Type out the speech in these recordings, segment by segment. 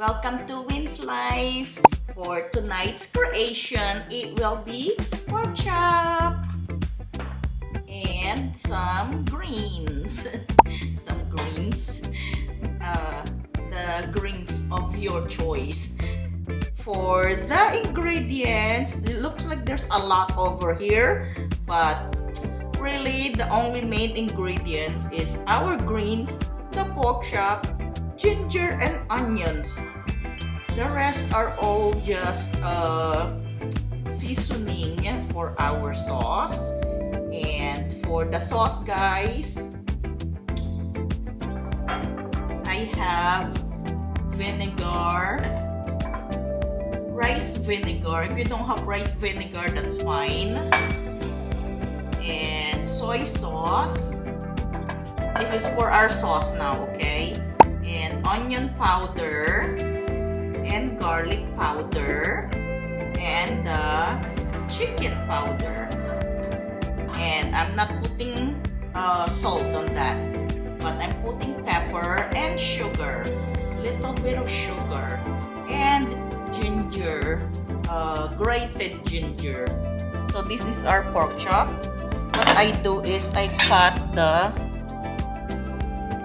Welcome to Win's Life. For tonight's creation, it will be pork chop and some greens. Some greens. The greens of your choice. For the ingredients, it looks like there's a lot over here, but really the only main ingredients is our greens, the pork chop, ginger and onions. The rest are all just seasoning for our sauce. And for the sauce, guys, I have vinegar, rice vinegar. If you don't have rice vinegar, that's fine. And soy sauce. This is for our sauce now, okay? And onion powder and garlic powder and chicken powder. And I'm not putting salt on that, but I'm putting pepper and sugar, little bit of sugar, and ginger, grated ginger. So this is our pork chop. What I do is I cut the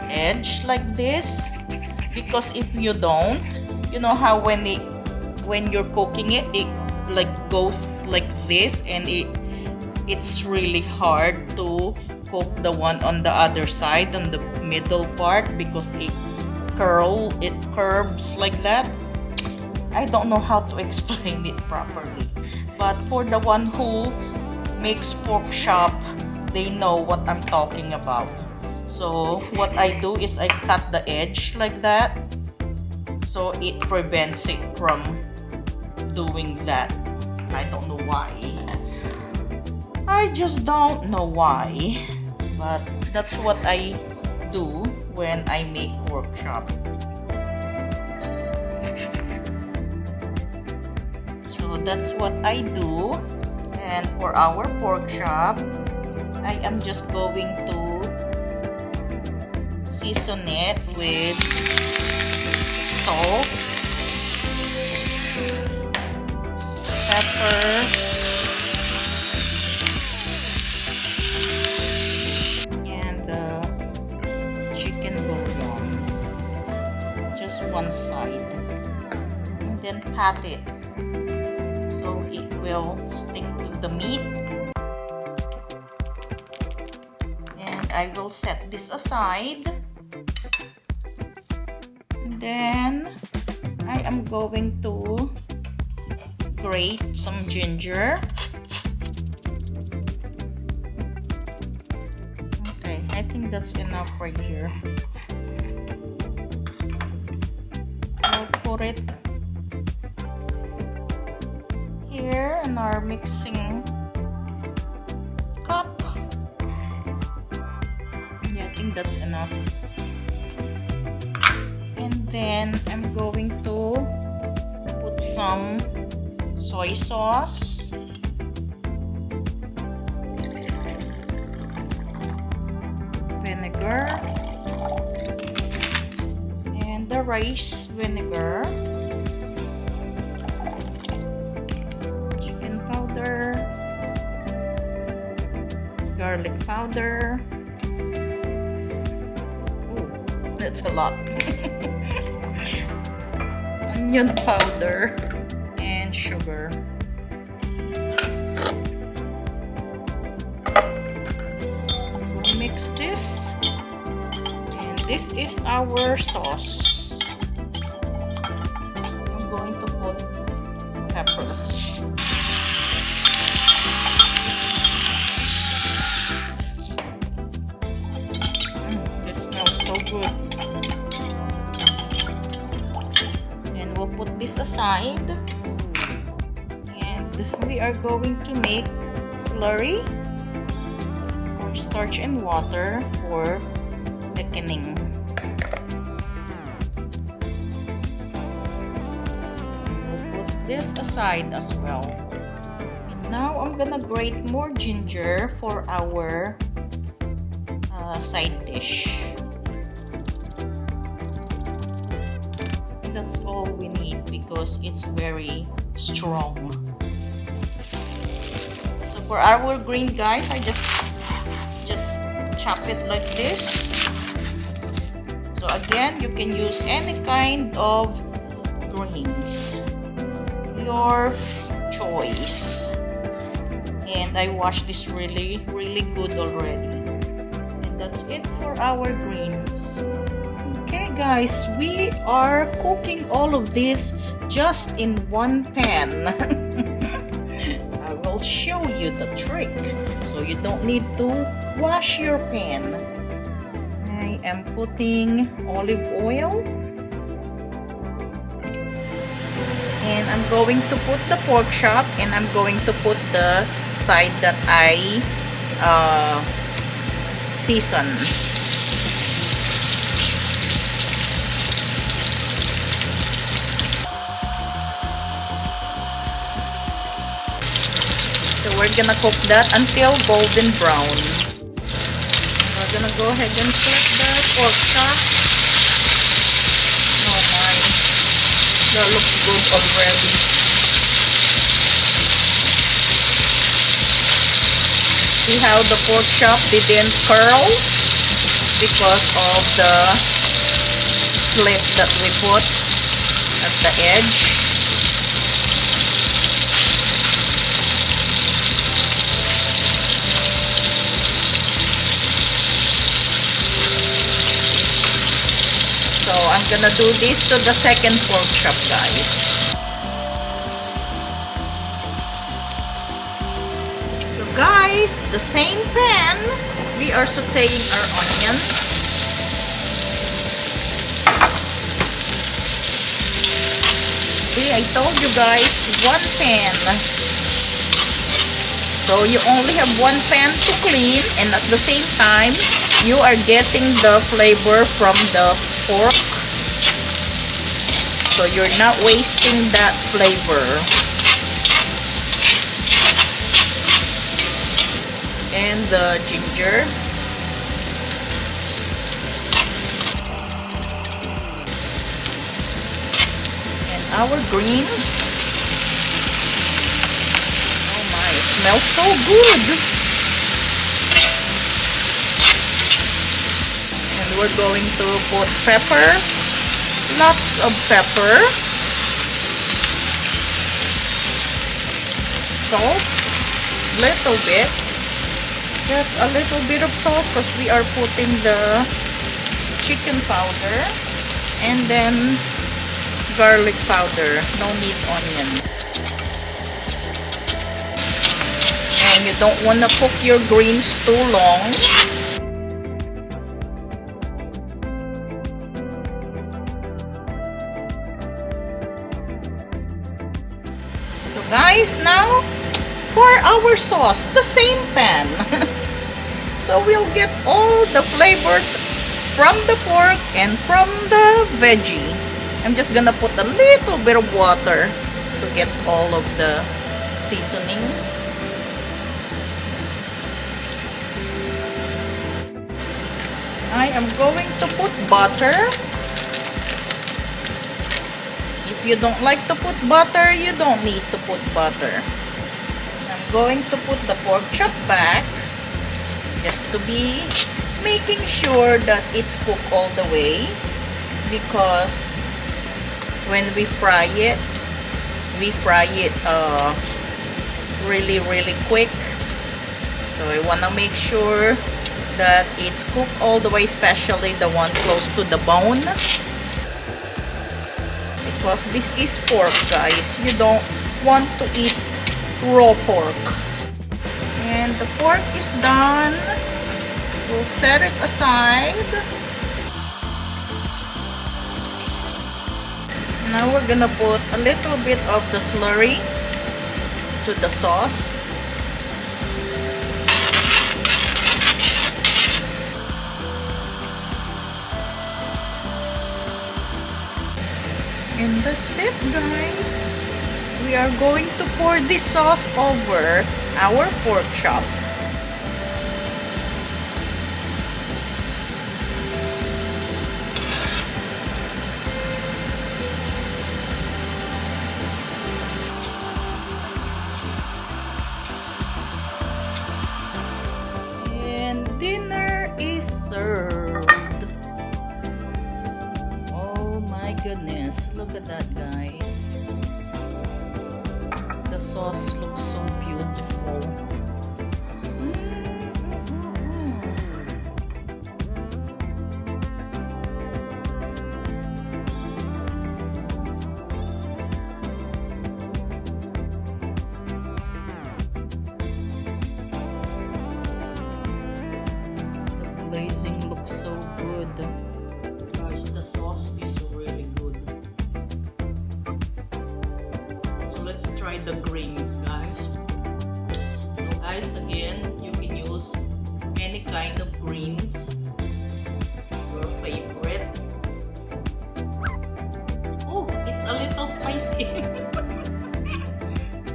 edge like this, because if you don't, you know how when you're cooking it like goes like this, and it's really hard to cook the one on the other side, on the middle part, because it curves like that. I don't know how to explain it properly, but for the one who makes pork chop, they know what I'm talking about. So what I do is I cut the edge like that, so it prevents it from doing that. I don't know why. I just don't know why, but that's what I do when I make pork chop. So that's what I do. And for our pork chop, I am just going to season it with salt, pepper, and chicken bouillon, just one side, and then pat it so it will stick to the meat. And I will set this aside. And then I am going to grate some ginger. Okay, I think that's enough right here. I'll put it here in our mixing cup. Yeah, I think that's enough. And then I'm going to put some soy sauce, vinegar, and the rice vinegar, chicken powder, garlic powder. Oh, that's a lot. Onion powder and sugar. We'll mix this, and this is our sauce. I'm going to put pepper. This smells so good. We'll put this aside, and we are going to make slurry, cornstarch and water for thickening. We'll put this aside as well. And now I'm gonna grate more ginger for our side dish. that's all we need because it's very strong. So for our green, guys, I just chop it like this. So again, you can use any kind of greens, your choice. And I washed this really good already. And that's it for our greens. Okay guys, we are cooking all of this just in one pan. I will show you the trick so you don't need to wash your pan. I am putting olive oil. And I'm going to put the pork chop, and I'm going to put the side that I season. So we're gonna cook that until golden brown. We're gonna go ahead and put the pork chop. Oh my, that looks good already. See how the pork chop didn't curl because of the slit that we put at the edge. So I'm gonna do this to the second pork chop, guys. So guys, the same pan, we are sauteing our onions. See, I told you guys, one pan. So you only have one pan to clean, and at the same time, you are getting the flavor from the pork. So you're not wasting that flavor. And the ginger. And our greens. Oh my, it smells so good. And we're going to put pepper. Lots of pepper. Salt. Little bit. Just a little bit of salt because we are putting the chicken powder. And then garlic powder. No need onion. And you don't want to cook your greens too long. So guys, now for our sauce, the same pan. So we'll get all the flavors from the pork and from the veggie. I'm just gonna put a little bit of water to get all of the seasoning. I am going to put butter. If you don't like to put butter, you don't need to put butter. I'm going to put the pork chop back just to be making sure that it's cooked all the way, because when we fry it really quick. So I want to make sure that it's cooked all the way, especially the one close to the bone, because this is pork, guys. You don't want to eat raw pork. And the pork is done. We'll set it aside. Now we're gonna put a little bit of the slurry to the sauce. And that's it, guys. We are going to pour this sauce over our pork chop. goodness, look at that, guys. The sauce looks so beautiful. The glazing looks so good. Guys, the sauce is really good. So let's try the greens, guys. So guys, again, you can use any kind of greens, your favorite. Oh, it's a little spicy.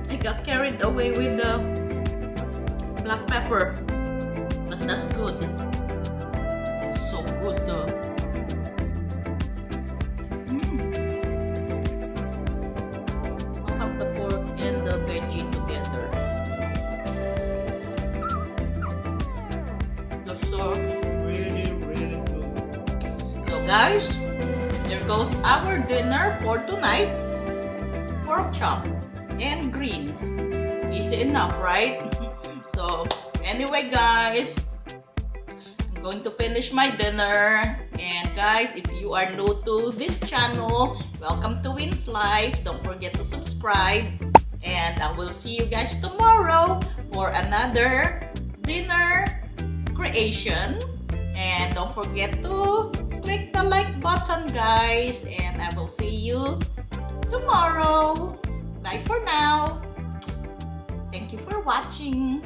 I got carried away with the black pepper, but that's good. It's so good though. I'll have the pork and the veggie together. The sauce is really, really good. So guys, there goes our dinner for tonight. Pork chop and greens. Easy enough, right? So anyway, guys, I'm going to finish my dinner. And guys, if you are new to this channel, welcome to Win's Life. Don't forget to subscribe. And I will see you guys tomorrow for another dinner creation. And don't forget to click the like button, guys. And I will see you tomorrow. Bye for now. Thank you for watching.